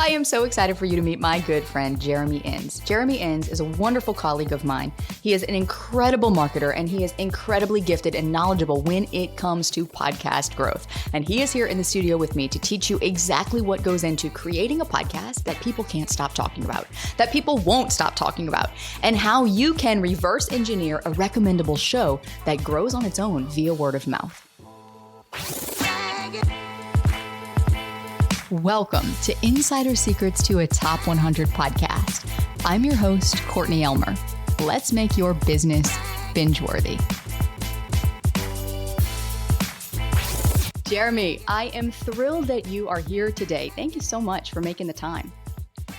I am so excited for you to meet my good friend, Jeremy Enns. Jeremy Enns is a wonderful colleague of mine. He is an incredible marketer, and he is incredibly gifted and knowledgeable when it comes to podcast growth. And he is here in the studio with me to teach you exactly what goes into creating a podcast that people can't stop talking about, that people won't stop talking about, and how you can reverse engineer a recommendable show that grows on its own via word of mouth. Welcome to Insider Secrets to a Top 100 podcast. I'm your host, Courtney Elmer. Let's make your business binge-worthy. Jeremy, I am thrilled that you are here today. Thank you so much for making the time.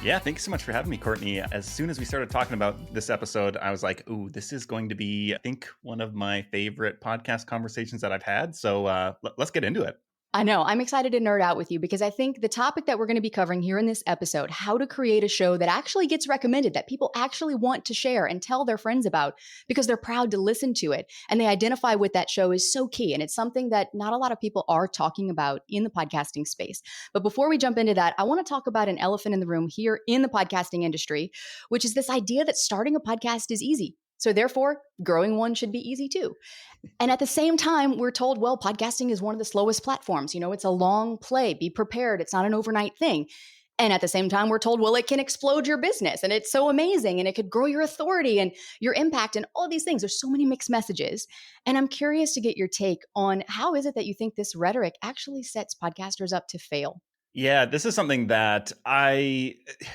Yeah, thank you so much for having me, Courtney. As soon as we started talking about this episode, I was like, ooh, this is going to be, I think, one of my favorite podcast conversations that I've had. So let's get into it. I know. I'm excited to nerd out with you because I think the topic that we're going to be covering here in this episode, how to create a show that actually gets recommended, that people actually want to share and tell their friends about because they're proud to listen to it and they identify with that show, is so key. And it's something that not a lot of people are talking about in the podcasting space. But before we jump into that, I want to talk about an elephant in the room here in the podcasting industry, which is this idea that starting a podcast is easy. So therefore, growing one should be easy too. And at the same time, we're told, well, podcasting is one of the slowest platforms. You know, it's a long play. Be prepared. It's not an overnight thing. And at the same time, we're told, well, it can explode your business and it's so amazing and it could grow your authority and your impact and all these things. There's so many mixed messages. And I'm curious to get your take on how is it that you think this rhetoric actually sets podcasters up to fail? Yeah, this is something that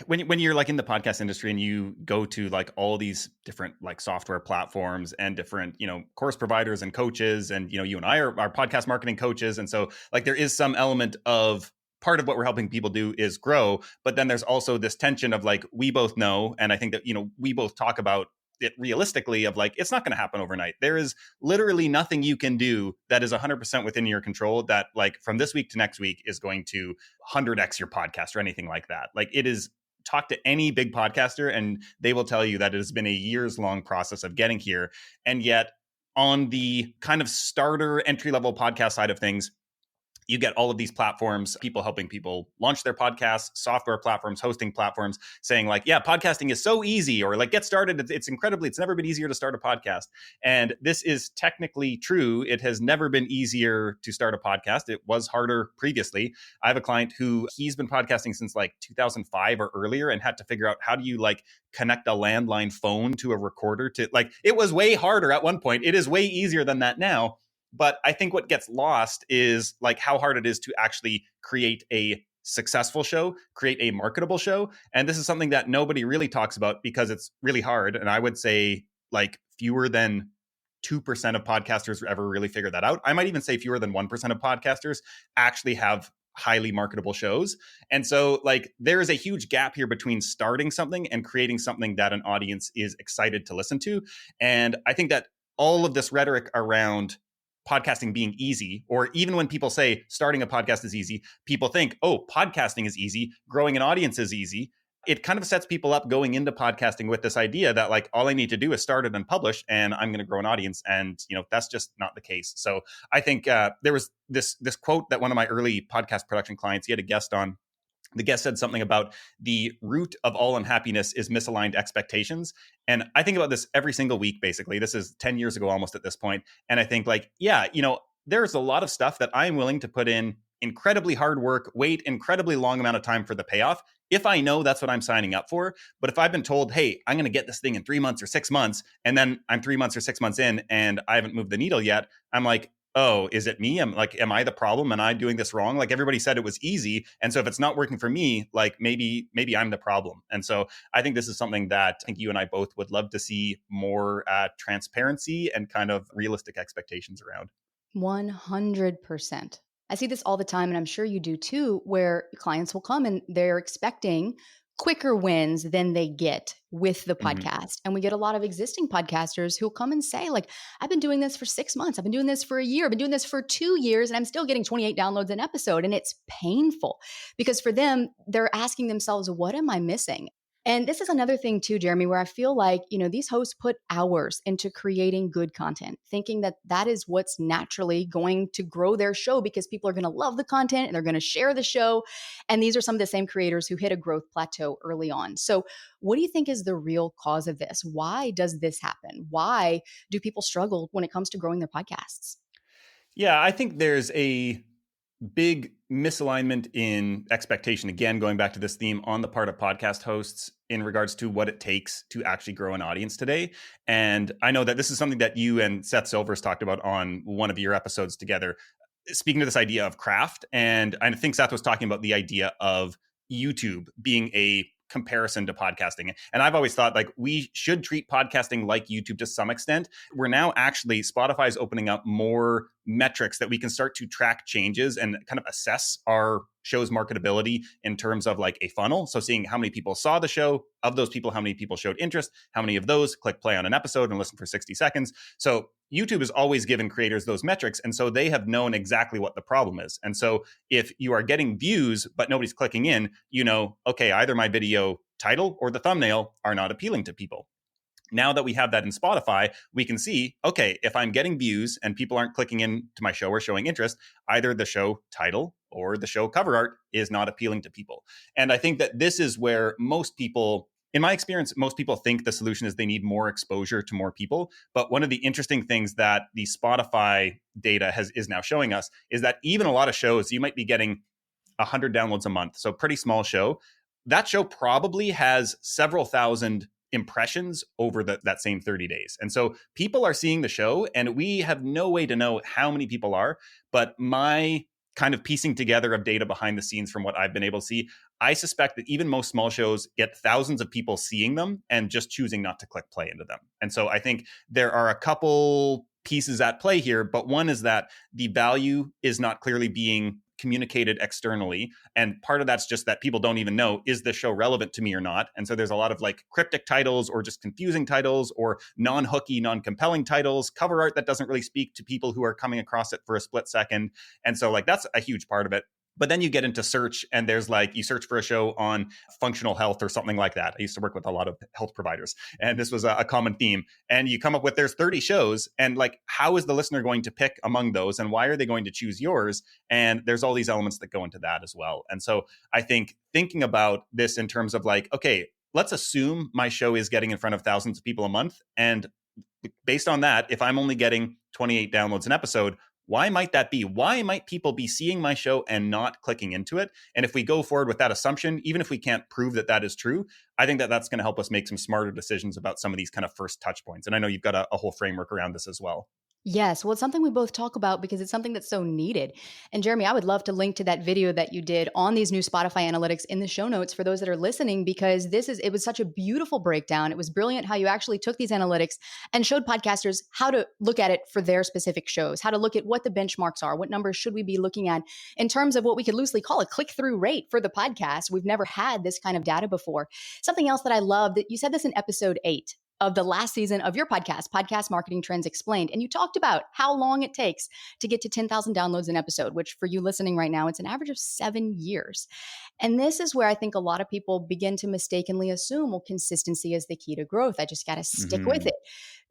when you're like in the podcast industry and you go to like all these different like software platforms and different, course providers and coaches, and, you and I are podcast marketing coaches. And so like there is some element of part of what we're helping people do is grow. But then there's also this tension of like, we both know, and I think that, we both talk about it realistically of like, it's not going to happen overnight. There is literally nothing you can do that is 100% within your control that like from this week to next week is going to 100x your podcast or anything like that. Like it is, talk to any big podcaster and they will tell you that it has been a years long process of getting here. And yet on the kind of starter entry level podcast side of things, you get all of these platforms, people helping people launch their podcasts, software platforms, hosting platforms saying like, yeah, podcasting is so easy, or like get started. It's never been easier to start a podcast. And this is technically true. It has never been easier to start a podcast. It was harder previously. I have a client who he's been podcasting since like 2005 or earlier and had to figure out how do you like connect a landline phone to a recorder to like, it was way harder at one point. It is way easier than that now. But I think what gets lost is like how hard it is to actually create a successful show, create a marketable show. And this is something that nobody really talks about because it's really hard. And I would say like fewer than 2% of podcasters ever really figure that out. I might even say fewer than 1% of podcasters actually have highly marketable shows. And so like there is a huge gap here between starting something and creating something that an audience is excited to listen to. And I think that all of this rhetoric around podcasting being easy, or even when people say starting a podcast is easy, people think, oh, podcasting is easy, growing an audience is easy. It kind of sets people up going into podcasting with this idea that like, all I need to do is start it and publish and I'm going to grow an audience. And, that's just not the case. So I think there was this quote that one of my early podcast production clients, he had a guest on. The guest said something about the root of all unhappiness is misaligned expectations. And I think about this every single week, basically. This is 10 years ago almost at this point. And I think like, yeah, there's a lot of stuff that I'm willing to put in incredibly hard work, wait incredibly long amount of time for the payoff, if I know that's what I'm signing up for. But if I've been told, hey, I'm going to get this thing in 3 months or 6 months, and then I'm 3 months or 6 months in and I haven't moved the needle yet, I'm like, oh, is it me? Am I the problem? Am I doing this wrong? Like everybody said it was easy. And so if it's not working for me, like maybe I'm the problem. And so I think this is something that I think you and I both would love to see more transparency and kind of realistic expectations around. 100%. I see this all the time, and I'm sure you do too, where clients will come and they're expecting quicker wins than they get with the podcast. And we get a lot of existing podcasters who'll come and say like, I've been doing this for 6 months. I've been doing this for a year. I've been doing this for 2 years and I'm still getting 28 downloads an episode. And it's painful because for them, they're asking themselves, what am I missing? And this is another thing too, Jeremy, where I feel like, these hosts put hours into creating good content, thinking that that is what's naturally going to grow their show because people are going to love the content and they're going to share the show. And these are some of the same creators who hit a growth plateau early on. So what do you think is the real cause of this? Why does this happen? Why do people struggle when it comes to growing their podcasts? Yeah, I think there's a big misalignment in expectation. Again, going back to this theme on the part of podcast hosts in regards to what it takes to actually grow an audience today. And I know that this is something that you and Seth Silvers talked about on one of your episodes together, speaking to this idea of craft. And I think Seth was talking about the idea of YouTube being a comparison to podcasting. And I've always thought like we should treat podcasting like YouTube to some extent. We're now actually, Spotify is opening up more metrics that we can start to track changes and kind of assess our show's marketability in terms of like a funnel. So seeing how many people saw the show, of those people, how many people showed interest, how many of those click play on an episode and listen for 60 seconds. So YouTube has always given creators those metrics. And so they have known exactly what the problem is. And so if you are getting views, but nobody's clicking in, okay, either my video title or the thumbnail are not appealing to people. Now that we have that in Spotify, we can see, okay, if I'm getting views and people aren't clicking in to my show or showing interest, either the show title or the show cover art is not appealing to people. And I think that this is where most people, in my experience, most people think the solution is they need more exposure to more people. But one of the interesting things that the Spotify data is now showing us is that even a lot of shows, you might be getting 100 downloads a month. So pretty small show. That show probably has several thousand impressions over that same 30 days. And so people are seeing the show and we have no way to know how many people are, but my kind of piecing together of data behind the scenes from what I've been able to see, I suspect that even most small shows get thousands of people seeing them and just choosing not to click play into them. And so I think there are a couple pieces at play here, but one is that the value is not clearly being communicated externally. And part of that's just that people don't even know, is this show relevant to me or not? And so there's a lot of like cryptic titles or just confusing titles or non-hooky, non-compelling titles, cover art that doesn't really speak to people who are coming across it for a split second. And so like that's a huge part of it. But then you get into search and there's like, you search for a show on functional health or something like that. I used to work with a lot of health providers and this was a common theme. And you come up with, there's 30 shows and like, how is the listener going to pick among those? And why are they going to choose yours? And there's all these elements that go into that as well. And so I think thinking about this in terms of like, okay, let's assume my show is getting in front of thousands of people a month. And based on that, if I'm only getting 28 downloads an episode, why might that be? Why might people be seeing my show and not clicking into it? And if we go forward with that assumption, even if we can't prove that that is true, I think that that's going to help us make some smarter decisions about some of these kind of first touch points. And I know you've got a whole framework around this as well. Yes, well, it's something we both talk about because it's something that's so needed. And Jeremy, I would love to link to that video that you did on these new Spotify analytics in the show notes for those that are listening, because it was such a beautiful breakdown. It was brilliant how you actually took these analytics and showed podcasters how to look at it for their specific shows, how to look at what the benchmarks are, what numbers should we be looking at in terms of what we could loosely call a click-through rate for the podcast. We've never had this kind of data before. Something else that I love, that you said this in episode 8 of the last season of your podcast, Podcast Marketing Trends Explained. And you talked about how long it takes to get to 10,000 downloads an episode, which for you listening right now, it's an average of 7 years. And this is where I think a lot of people begin to mistakenly assume, well, consistency is the key to growth. I just got to stick with it.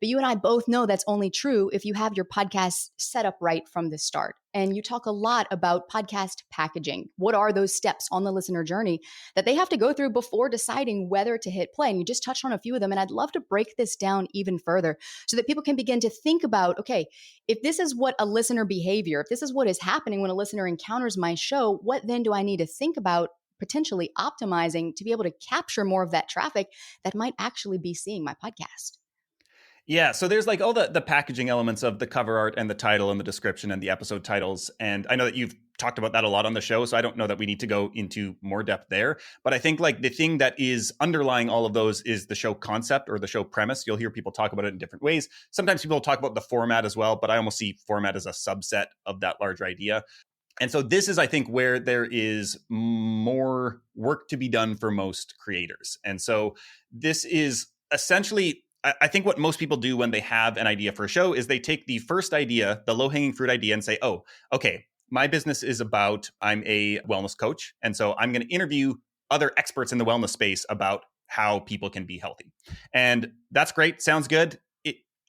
But you and I both know that's only true if you have your podcast set up right from the start. And you talk a lot about podcast packaging. What are those steps on the listener journey that they have to go through before deciding whether to hit play? And you just touched on a few of them. And I'd love to break this down even further so that people can begin to think about, okay, if this is what a listener behavior, if this is what is happening when a listener encounters my show, what then do I need to think about potentially optimizing to be able to capture more of that traffic that might actually be seeing my podcast? Yeah, so there's like all the packaging elements of the cover art and the title and the description and the episode titles. And I know that you've talked about that a lot on the show, so I don't know that we need to go into more depth there. But I think like the thing that is underlying all of those is the show concept or the show premise. You'll hear people talk about it in different ways. Sometimes people talk about the format as well, but I almost see format as a subset of that larger idea. And so this is, I think, where there is more work to be done for most creators. And so this is essentially, I think what most people do when they have an idea for a show is they take the first idea, the low-hanging fruit idea, and say, oh, okay, my business is about, I'm a wellness coach. And so I'm going to interview other experts in the wellness space about how people can be healthy. And that's great. Sounds good.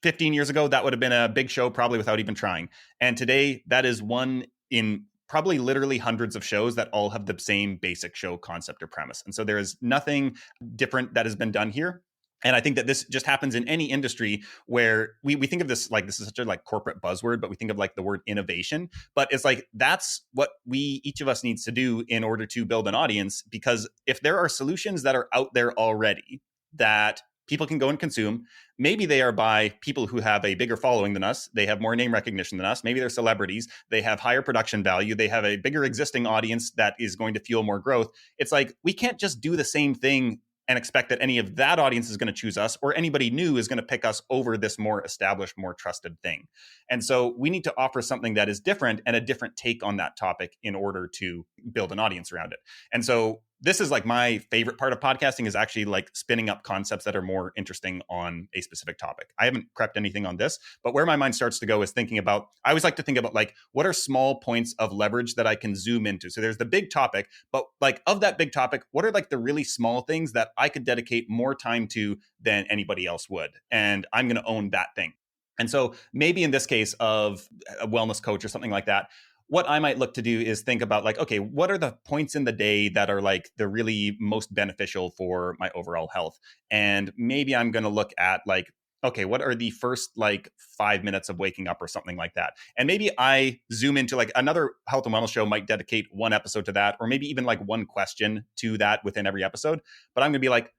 15 years ago, that would have been a big show probably without even trying. And today, that is one in probably literally hundreds of shows that all have the same basic show concept or premise. And so there is nothing different that has been done here. And I think that this just happens in any industry where we think of this like this is such a like corporate buzzword, but we think of like the word innovation. But it's like that's what each of us needs to do in order to build an audience. Because if there are solutions that are out there already that people can go and consume, maybe they are by people who have a bigger following than us. They have more name recognition than us. Maybe they're celebrities. They have higher production value. They have a bigger existing audience that is going to fuel more growth. It's like we can't just do the same thing and expect that any of that audience is going to choose us or anybody new is going to pick us over this more established, more trusted thing. And so we need to offer something that is different and a different take on that topic in order to build an audience around it. And so this is like my favorite part of podcasting is actually like spinning up concepts that are more interesting on a specific topic. I haven't prepped anything on this, but where my mind starts to go is thinking about, I always like to think about like, what are small points of leverage that I can zoom into? So there's the big topic, but like of that big topic, what are like the really small things that I could dedicate more time to than anybody else would? And I'm going to own that thing. And so maybe in this case of a wellness coach or something like that, what I might look to do is think about like, okay, what are the points in the day that are like the really most beneficial for my overall health? And maybe I'm going to look at like, okay, what are the first like 5 minutes of waking up or something like that? And maybe I zoom into like another health and wellness show might dedicate one episode to that, or maybe even like one question to that within every episode. But I'm going to be like,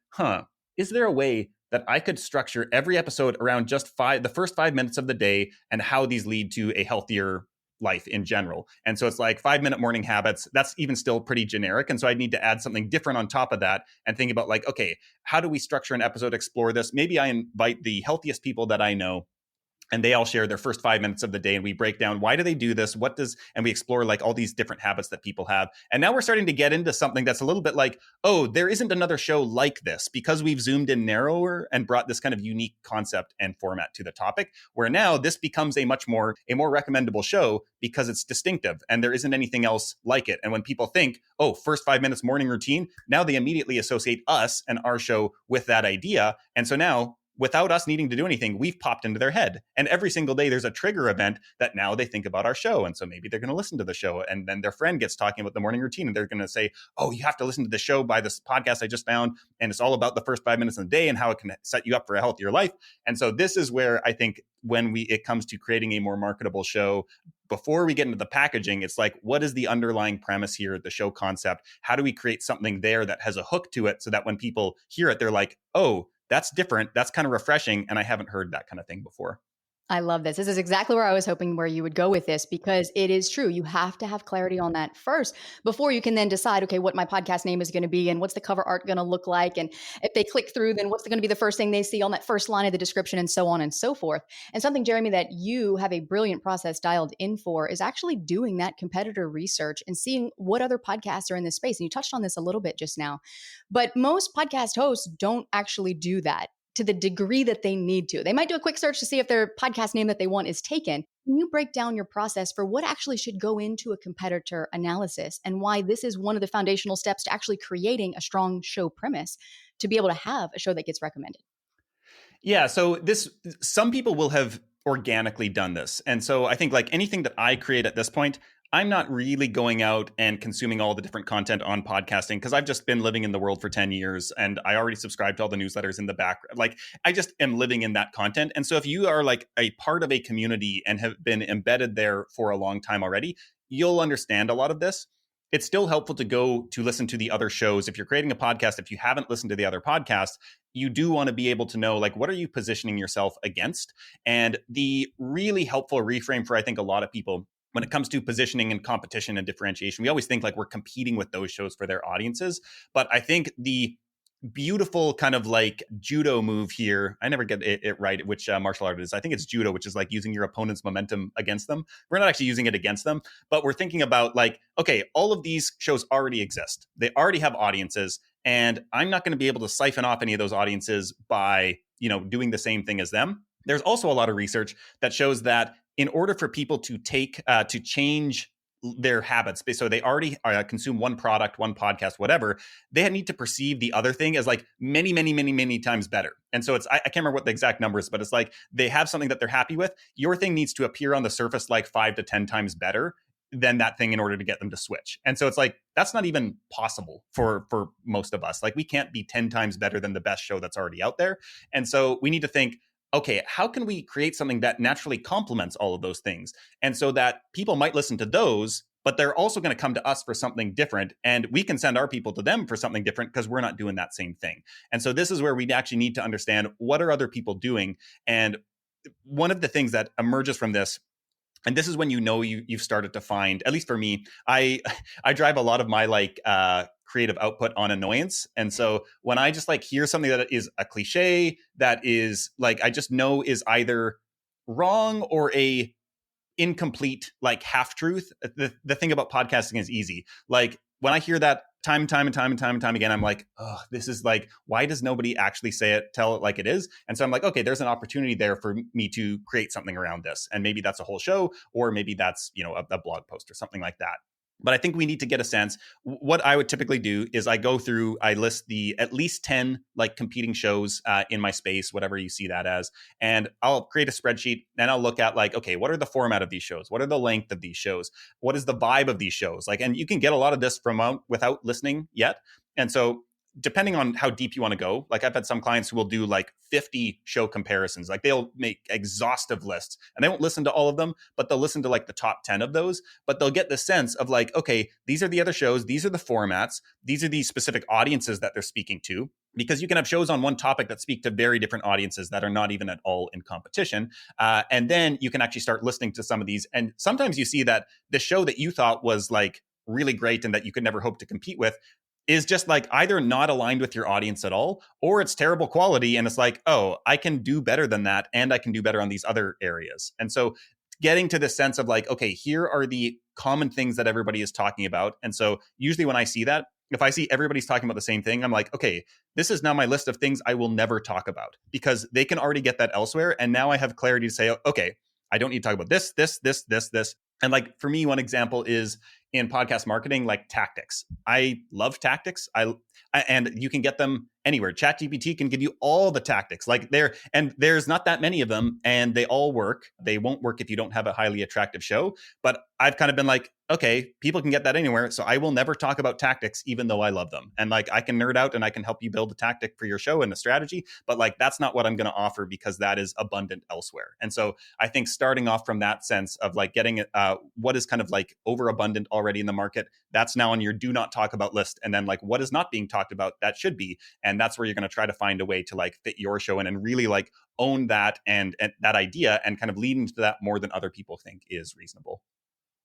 is there a way that I could structure every episode around just the first 5 minutes of the day and how these lead to a healthier life in general? And so it's like 5-minute morning habits. That's even still pretty generic. And so I need to add something different on top of that and think about like, okay, how do we structure an episode, explore this? Maybe I invite the healthiest people that I know and they all share their first 5 minutes of the day and we break down why do they do this, and we explore like all these different habits that people have. And now we're starting to get into something that's a little bit like, oh, there isn't another show like this, because we've zoomed in narrower and brought this kind of unique concept and format to the topic, where now this becomes a more recommendable show because it's distinctive and there isn't anything else like it. And when people think, oh, first 5 minutes morning routine, now they immediately associate us and our show with that idea. And so now, without us needing to do anything, we've popped into their head. And every single day there's a trigger event that now they think about our show. And so maybe they're going to listen to the show. And then their friend gets talking about the morning routine and they're going to say, oh, you have to listen to the show by this podcast I just found. And it's all about the first 5 minutes of the day and how it can set you up for a healthier life. And so this is where I think when it comes to creating a more marketable show, before we get into the packaging, it's like, what is the underlying premise here, the show concept? How do we create something there that has a hook to it so that when people hear it, they're like, oh, that's different. That's kind of refreshing. And I haven't heard that kind of thing before. I love this. This is exactly where I was hoping where you would go with this, because it is true. You have to have clarity on that first before you can then decide, okay, what my podcast name is going to be and what's the cover art going to look like. And if they click through, then what's going to be the first thing they see on that first line of the description, and so on and so forth. And something, Jeremy, that you have a brilliant process dialed in for is actually doing that competitor research and seeing what other podcasts are in this space. And you touched on this a little bit just now, but most podcast hosts don't actually do that to the degree that they need to. They might do a quick search to see if their podcast name that they want is taken. Can you break down your process for what actually should go into a competitor analysis and why this is one of the foundational steps to actually creating a strong show premise to be able to have a show that gets recommended? Yeah, so some people will have organically done this. And so I think like anything that I create at this point, I'm not really going out and consuming all the different content on podcasting because I've just been living in the world for 10 years and I already subscribe to all the newsletters in the background. Like I just am living in that content. And so if you are like a part of a community and have been embedded there for a long time already, you'll understand a lot of this. It's still helpful to go to listen to the other shows. If you're creating a podcast, if you haven't listened to the other podcasts, you do want to be able to know, like, what are you positioning yourself against? And the really helpful reframe for, I think, a lot of people when it comes to positioning and competition and differentiation, we always think like we're competing with those shows for their audiences. But I think the beautiful kind of like judo move here, I never get it right, which martial art it is. I think it's judo, which is like using your opponent's momentum against them. We're not actually using it against them, but we're thinking about like, okay, all of these shows already exist. They already have audiences. And I'm not going to be able to siphon off any of those audiences by, doing the same thing as them. There's also a lot of research that shows that in order for people to change their habits. So they already consume one product, one podcast, whatever. They need to perceive the other thing as like many, many, many, many times better. And so I can't remember what the exact number is, but it's like they have something that they're happy with. Your thing needs to appear on the surface like 5 to 10 times better than that thing in order to get them to switch. And so it's like, that's not even possible for most of us. Like we can't be 10 times better than the best show that's already out there. And so we need to think, okay, how can we create something that naturally complements all of those things? And so that people might listen to those, but they're also going to come to us for something different. And we can send our people to them for something different because we're not doing that same thing. And so this is where we actually need to understand, what are other people doing? And one of the things that emerges from this, and this is when you've started to find, at least for me, I drive a lot of my creative output on annoyance. And so when I just like hear something that is a cliche, that is like I just know is either wrong or a incomplete, like half truth. The thing about podcasting is easy. Like when I hear that time and time again, I'm like, oh, this is like, why does nobody actually tell it like it is? And so I'm like, okay, there's an opportunity there for me to create something around this. And maybe that's a whole show, or maybe that's, a blog post or something like that. But I think we need to get a sense. What I would typically do is I list the at least 10 like competing shows in my space, whatever you see that as. And I'll create a spreadsheet and I'll look at like, okay, what are the format of these shows? What are the length of these shows? What is the vibe of these shows? Like, and you can get a lot of this from without listening yet. And so depending on how deep you want to go, like I've had some clients who will do like 50 show comparisons. Like they'll make exhaustive lists and they won't listen to all of them, but they'll listen to like the top 10 of those. But they'll get the sense of like, okay, these are the other shows. These are the formats. These are the specific audiences that they're speaking to. Because you can have shows on one topic that speak to very different audiences that are not even at all in competition. And then you can actually start listening to some of these. And sometimes you see that the show that you thought was like really great and that you could never hope to compete with is just like either not aligned with your audience at all, or it's terrible quality. And it's like, oh, I can do better than that. And I can do better on these other areas. And so getting to this sense of like, okay, here are the common things that everybody is talking about. And so usually when I see that, if I see everybody's talking about the same thing, I'm like, okay, this is now my list of things I will never talk about, because they can already get that elsewhere. And now I have clarity to say, okay, I don't need to talk about this. And like for me, one example is in podcast marketing, like tactics. I love tactics. And you can get them anywhere. ChatGPT can give you all the tactics. Like there's not that many of them, and they all work. They won't work if you don't have a highly attractive show. But I've kind of been like, okay, people can get that anywhere. So I will never talk about tactics, even though I love them. And like I can nerd out and I can help you build a tactic for your show and a strategy. But like that's not what I'm going to offer, because that is abundant elsewhere. And so I think starting off from that sense of like getting what is kind of like overabundant already in the market, that's now on your do not talk about list. And then like what is not being talked about, that should be. And that's where you're going to try to find a way to like fit your show in and really like own that and that idea and kind of lead into that more than other people think is reasonable.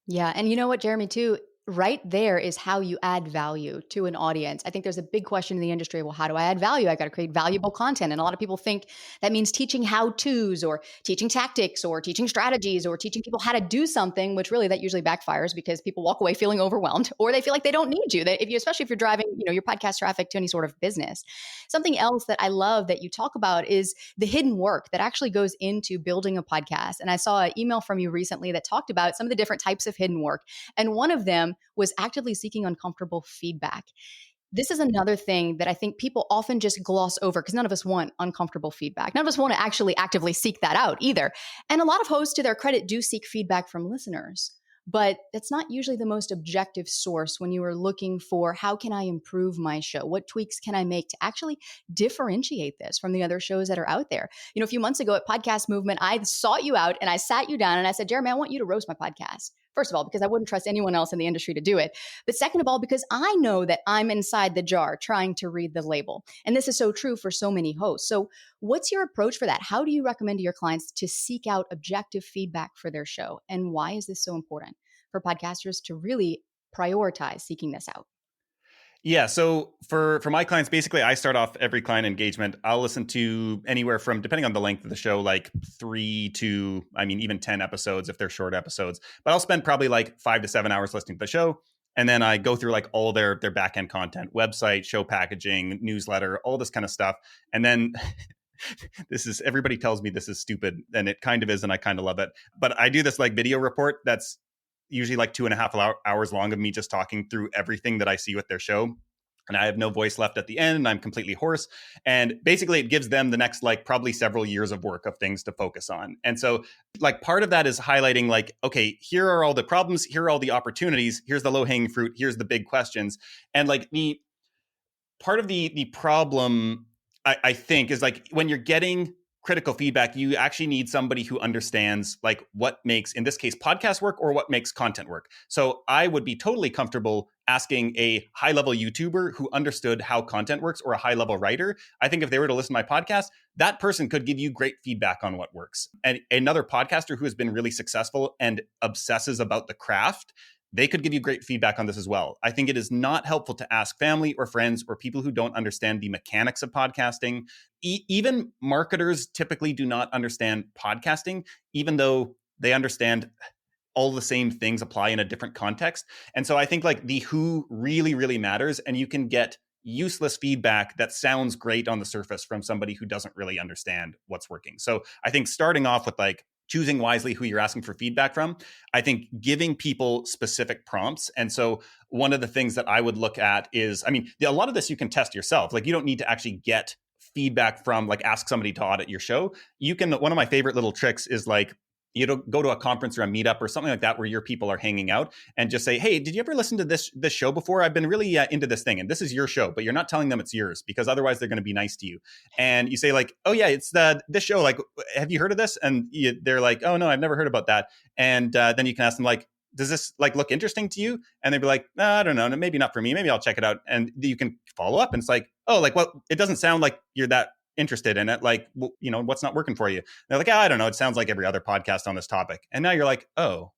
Yeah. And you know what, Jeremy, too? Right there is how you add value to an audience. I think there's a big question in the industry. Well, how do I add value? I got to create valuable content. And a lot of people think that means teaching how-tos or teaching tactics or teaching strategies or teaching people how to do something, which really that usually backfires because people walk away feeling overwhelmed, or they feel like they don't need you. That especially if you're driving, your podcast traffic to any sort of business. Something else that I love that you talk about is the hidden work that actually goes into building a podcast. And I saw an email from you recently that talked about some of the different types of hidden work. And one of them was actively seeking uncomfortable feedback. This is another thing that I think people often just gloss over because none of us want uncomfortable feedback. None of us want to actually actively seek that out either. And a lot of hosts, to their credit, do seek feedback from listeners. But that's not usually the most objective source when you are looking for how can I improve my show? What tweaks can I make to actually differentiate this from the other shows that are out there? A few months ago at Podcast Movement, I sought you out and I sat you down and I said, Jeremy, I want you to roast my podcast. First of all, because I wouldn't trust anyone else in the industry to do it. But second of all, because I know that I'm inside the jar trying to read the label. And this is so true for so many hosts. So what's your approach for that? How do you recommend to your clients to seek out objective feedback for their show? And why is this so important for podcasters to really prioritize seeking this out? Yeah. So for my clients, basically, I start off every client engagement. I'll listen to anywhere from, depending on the length of the show, like 3 to, even 10 episodes if they're short episodes. But I'll spend probably like 5 to 7 hours listening to the show. And then I go through like all their back-end content, website, show packaging, newsletter, all this kind of stuff. And then everybody tells me this is stupid, and it kind of is, and I kind of love it. But I do this like video report that's usually like 2.5 hours long of me just talking through everything that I see with their show. And I have no voice left at the end, and I'm completely hoarse. And basically it gives them the next like probably several years of work of things to focus on. And so like part of that is highlighting like, okay, here are all the problems, here are all the opportunities, here's the low-hanging fruit, here's the big questions. And like the part of the problem, I think, is like when you're getting critical feedback, you actually need somebody who understands like what makes, in this case, podcast work or what makes content work. So I would be totally comfortable asking a high-level YouTuber who understood how content works, or a high-level writer. I think if they were to listen to my podcast, that person could give you great feedback on what works. And another podcaster who has been really successful and obsesses about the craft, they could give you great feedback on this as well. I think it is not helpful to ask family or friends or people who don't understand the mechanics of podcasting. Even marketers typically do not understand podcasting, even though they understand all the same things apply in a different context. And so I think like the who really, really matters. And you can get useless feedback that sounds great on the surface from somebody who doesn't really understand what's working. So I think starting off with like choosing wisely who you're asking for feedback from, I think giving people specific prompts. And so one of the things that I would look at is, I mean, a lot of this you can test yourself. Like you don't need to actually get feedback from like ask somebody to audit your show. You can, one of my favorite little tricks is like, you know, go to a conference or a meetup or something like that where your people are hanging out and just say, hey, did you ever listen to this show before? I've been really into this thing, and this is your show, but you're not telling them it's yours because otherwise they're going to be nice to you. And you say like, oh yeah, it's this show. Like, have you heard of this? And they're like, oh no, I've never heard about that. And then you can ask them like, does this like look interesting to you? And they'd be like, I don't know, maybe not for me. Maybe I'll check it out. And you can follow up, and it's like, oh, like, well, it doesn't sound like you're that interested in it. Like, you know, what's not working for you? And they're like, I don't know. It sounds like every other podcast on this topic. And now you're like, oh,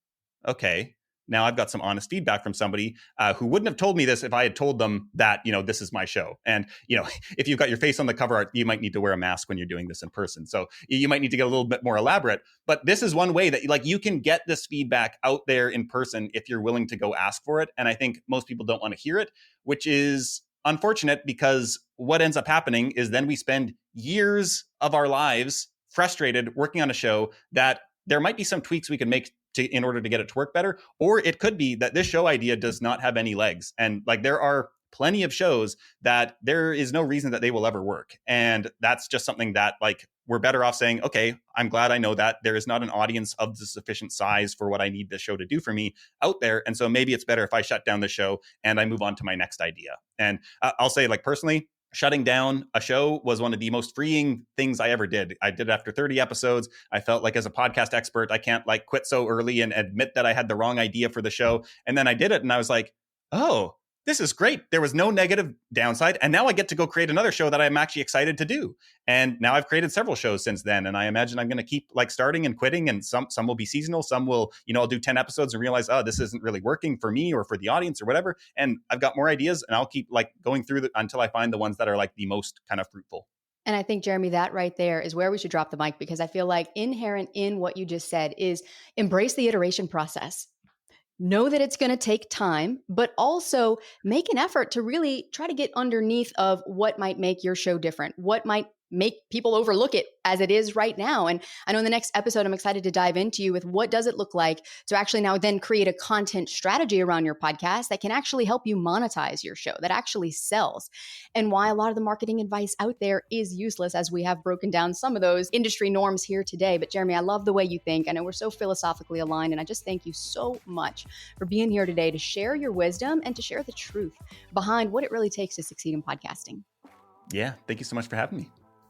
okay. Now I've got some honest feedback from somebody who wouldn't have told me this if I had told them that, you know, this is my show. And, you know, if you've got your face on the cover art, you might need to wear a mask when you're doing this in person. So you might need to get a little bit more elaborate. But this is one way that like you can get this feedback out there in person if you're willing to go ask for it. And I think most people don't want to hear it, which is unfortunate, because what ends up happening is then we spend years of our lives frustrated working on a show that there might be some tweaks we can make in order to get it to work better. Or it could be that this show idea does not have any legs. And like there are plenty of shows that there is no reason that they will ever work. And that's just something that like we're better off saying, okay, I'm glad I know that there is not an audience of the sufficient size for what I need this show to do for me out there. And so maybe it's better if I shut down the show and I move on to my next idea. And I'll say like personally, shutting down a show was one of the most freeing things I ever did. I did it after 30 episodes. I felt like as a podcast expert, I can't like quit so early and admit that I had the wrong idea for the show. And then I did it and I was like, oh, this is great. There was no negative downside. And now I get to go create another show that I'm actually excited to do. And now I've created several shows since then. And I imagine I'm going to keep like starting and quitting. And some will be seasonal. Some will, you know, I'll do 10 episodes and realize, oh, this isn't really working for me or for the audience or whatever. And I've got more ideas and I'll keep like going through until I find the ones that are like the most kind of fruitful. And I think, Jeremy, that right there is where we should drop the mic, because I feel like inherent in what you just said is embrace the iteration process. Know that it's going to take time, but also make an effort to really try to get underneath of what might make your show different, what might make people overlook it as it is right now. And I know in the next episode, I'm excited to dive into you with what does it look like to actually now then create a content strategy around your podcast that can actually help you monetize your show, that actually sells, and why a lot of the marketing advice out there is useless, as we have broken down some of those industry norms here today. But Jeremy, I love the way you think. I know we're so philosophically aligned, and I just thank you so much for being here today to share your wisdom and to share the truth behind what it really takes to succeed in podcasting. Yeah, thank you so much for having me.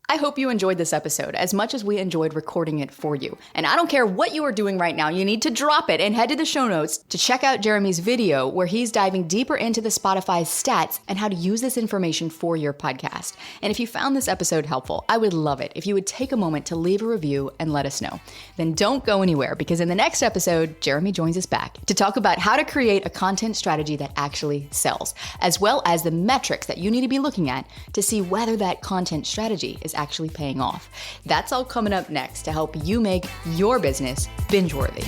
I hope you enjoyed this episode as much as we enjoyed recording it for you. And I don't care what you are doing right now, you need to drop it and head to the show notes to check out Jeremy's video where he's diving deeper into the Spotify stats and how to use this information for your podcast. And if you found this episode helpful, I would love it if you would take a moment to leave a review and let us know. Then don't go anywhere, because in the next episode, Jeremy joins us back to talk about how to create a content strategy that actually sells, as well as the metrics that you need to be looking at to see whether that content strategy is actually paying off. That's all coming up next to help you make your business binge-worthy.